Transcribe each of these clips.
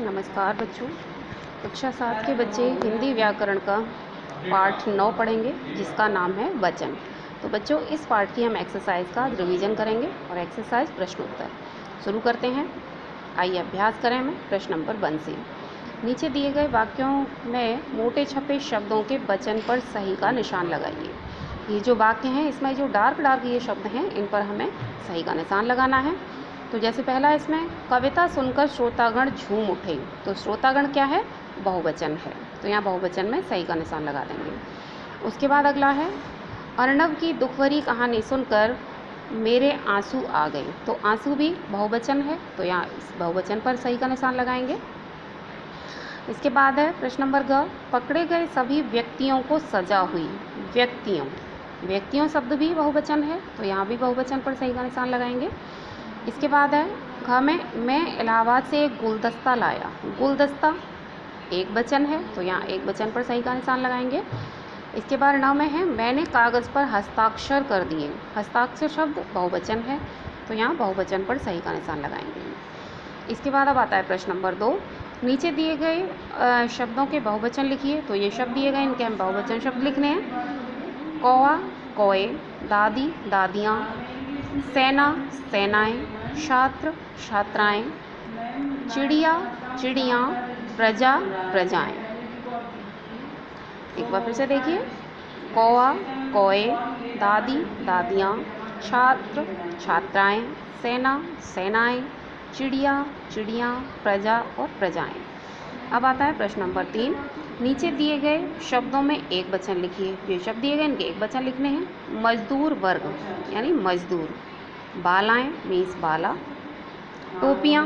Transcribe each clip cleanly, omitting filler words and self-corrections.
नमस्कार बच्चों। कक्षा 7 के बच्चे हिंदी व्याकरण का पाठ 9 पढ़ेंगे जिसका नाम है वचन। तो बच्चों इस पाठ की हम एक्सरसाइज का रिवीजन करेंगे और एक्सरसाइज प्रश्न उत्तर शुरू करते हैं। आइए अभ्यास करें हम प्रश्न नंबर 1 से। नीचे दिए गए वाक्यों में मोटे छपे शब्दों के वचन पर सही का निशान लगाइए। ये जो वाक्य हैं इसमें जो डार्क ये शब्द हैं इन पर हमें सही का निशान लगाना है। तो जैसे पहला इसमें कविता सुनकर श्रोतागण झूम उठे, तो श्रोतागण क्या है? बहुवचन है, तो यहाँ बहुवचन में सही का निशान लगा देंगे। उसके बाद अगला है अर्णव की दुख भरी कहानी सुनकर मेरे आंसू आ गए, तो आंसू भी बहुवचन है, तो यहाँ इस बहुवचन पर सही का निशान लगाएंगे। इसके बाद है प्रश्न नंबर ग, पकड़े गए सभी व्यक्तियों को सजा हुई। व्यक्तियों शब्द भी बहुवचन है, तो यहाँ भी बहुवचन पर सही का निशान लगाएंगे। इसके बाद है घ में मैं इलाहाबाद से एक गुलदस्ता लाया। गुलदस्ता एक वचन है, तो यहाँ एक वचन पर सही का निशान लगाएंगे। इसके बाद न में है मैंने कागज़ पर हस्ताक्षर कर दिए। हस्ताक्षर शब्द बहुवचन है, तो यहाँ बहुवचन पर सही का निशान लगाएंगे। इसके बाद अब आता है प्रश्न नंबर 2, नीचे दिए गए शब्दों के बहुवचन लिखिए। तो ये शब्द दिए गए इनके हम बहुवचन शब्द लिखने हैं। कौवा कौए, दादी दादियाँ, सेना सेनाएं, छात्र छात्राएं, चिड़िया चिड़ियाँ, प्रजा प्रजाएं। एक बार फिर से देखिए, कौवा कौए, दादी दादियाँ, छात्र छात्राएं, सेना सेनाएं, चिड़िया चिड़ियाँ, प्रजा और प्रजाएं। अब आता है प्रश्न नंबर 3, नीचे दिए गए शब्दों में एक वचन लिखिए। ये शब्द दिए गए इनके एक वचन लिखने हैं। मजदूर वर्ग यानी मजदूर, बालाएं मीन्स बाला, टोपियाँ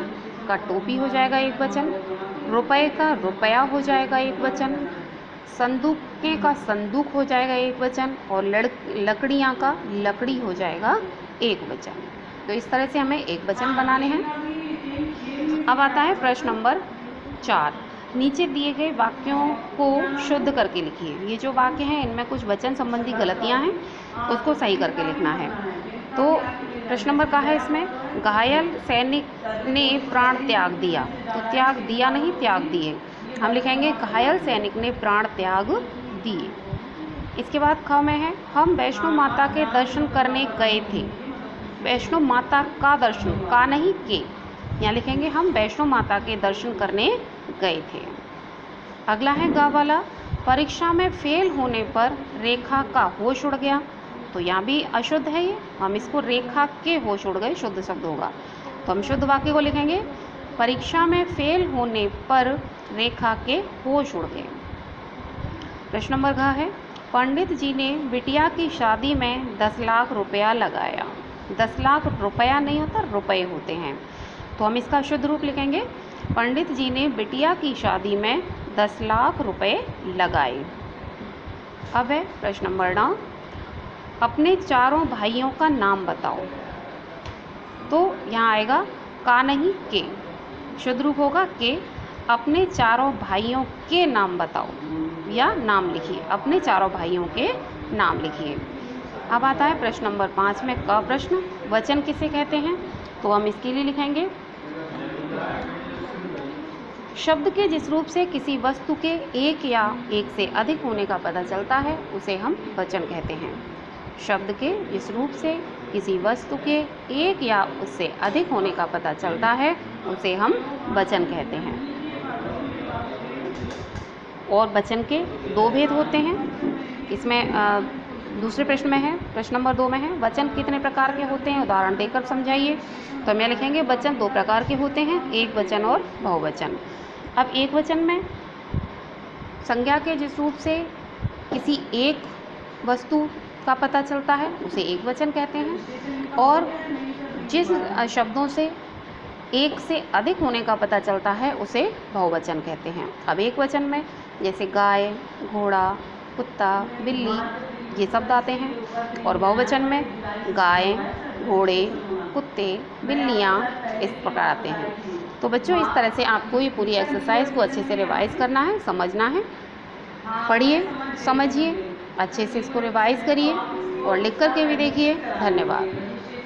का टोपी हो जाएगा एक वचन, रुपए का रुपया हो जाएगा एक वचन, संदूकें का संदूक हो जाएगा एक वचन, और लकड़ियाँ का लकड़ी हो जाएगा एक वचन। तो इस तरह से हमें एक वचन बनाने हैं। अब आता है प्रश्न नंबर 4, नीचे दिए गए वाक्यों को शुद्ध करके लिखिए। ये जो वाक्य हैं इनमें कुछ वचन संबंधी गलतियां हैं, उसको सही करके लिखना है। तो प्रश्न नंबर का है इसमें घायल सैनिक ने प्राण त्याग दिया, तो त्याग दिया नहीं त्याग दिए, हम लिखेंगे घायल सैनिक ने प्राण त्याग दिए। इसके बाद ख में है हम वैष्णो माता के दर्शन करने गए थे। वैष्णो माता का दर्शन, का नहीं के, यहाँ लिखेंगे हम वैष्णो माता के दर्शन करने गए थे। अगला है ग वाला, परीक्षा में फेल होने पर रेखा का होश उड़ गया, तो यहाँ भी अशुद्ध है ये, हम इसको रेखा के होश उड़ गए शुद्ध शब्द होगा। तो हम शुद्ध वाक्य को लिखेंगे परीक्षा में फेल होने पर रेखा के होश उड़ गए। प्रश्न नंबर घ है पंडित जी ने बिटिया की शादी में 10 लाख रुपया लगाया। 10 लाख रुपया नहीं होता, रुपए होते हैं, तो हम इसका शुद्ध रूप लिखेंगे पंडित जी ने बिटिया की शादी में 10 लाख रुपए लगाए। अब है प्रश्न नंबर 9, अपने चारों भाइयों का नाम बताओ। तो यहाँ आएगा का नहीं के, शुद्ध रूप होगा के। अपने चारों भाइयों के नाम बताओ या नाम लिखिए, अपने चारों भाइयों के नाम लिखिए। अब आता है प्रश्न नंबर 5 में क प्रश्न, वचन किसे कहते हैं? तो हम इसके लिए लिखेंगे शब्द के जिस रूप से किसी वस्तु के एक या एक से अधिक होने का पता चलता है उसे हम वचन कहते हैं। शब्द के जिस रूप से किसी वस्तु के एक या उससे अधिक होने का पता चलता है उसे हम वचन कहते हैं। और वचन के 2 भेद होते हैं। इसमें दूसरे प्रश्न में है, प्रश्न नंबर 2 में है वचन कितने प्रकार के होते हैं, उदाहरण देकर समझाइए। तो हम लिखेंगे वचन 2 प्रकार के होते हैं, एक वचन और बहुवचन। अब एक वचन में संज्ञा के जिस रूप से किसी एक वस्तु का पता चलता है उसे एक वचन कहते हैं, और जिस शब्दों से एक से अधिक होने का पता चलता है उसे बहुवचन कहते हैं। अब एक वचन में जैसे गाय, घोड़ा, कुत्ता, बिल्ली ये शब्द आते हैं, और बहुवचन में गाय, घोड़े, कुत्ते, बिल्लियाँ इस प्रकार आते हैं। तो बच्चों इस तरह से आपको ये पूरी एक्सरसाइज को अच्छे से रिवाइज करना है, समझना है। पढ़िए, समझिए, अच्छे से इसको रिवाइज करिए और लिख कर के भी देखिए। धन्यवाद।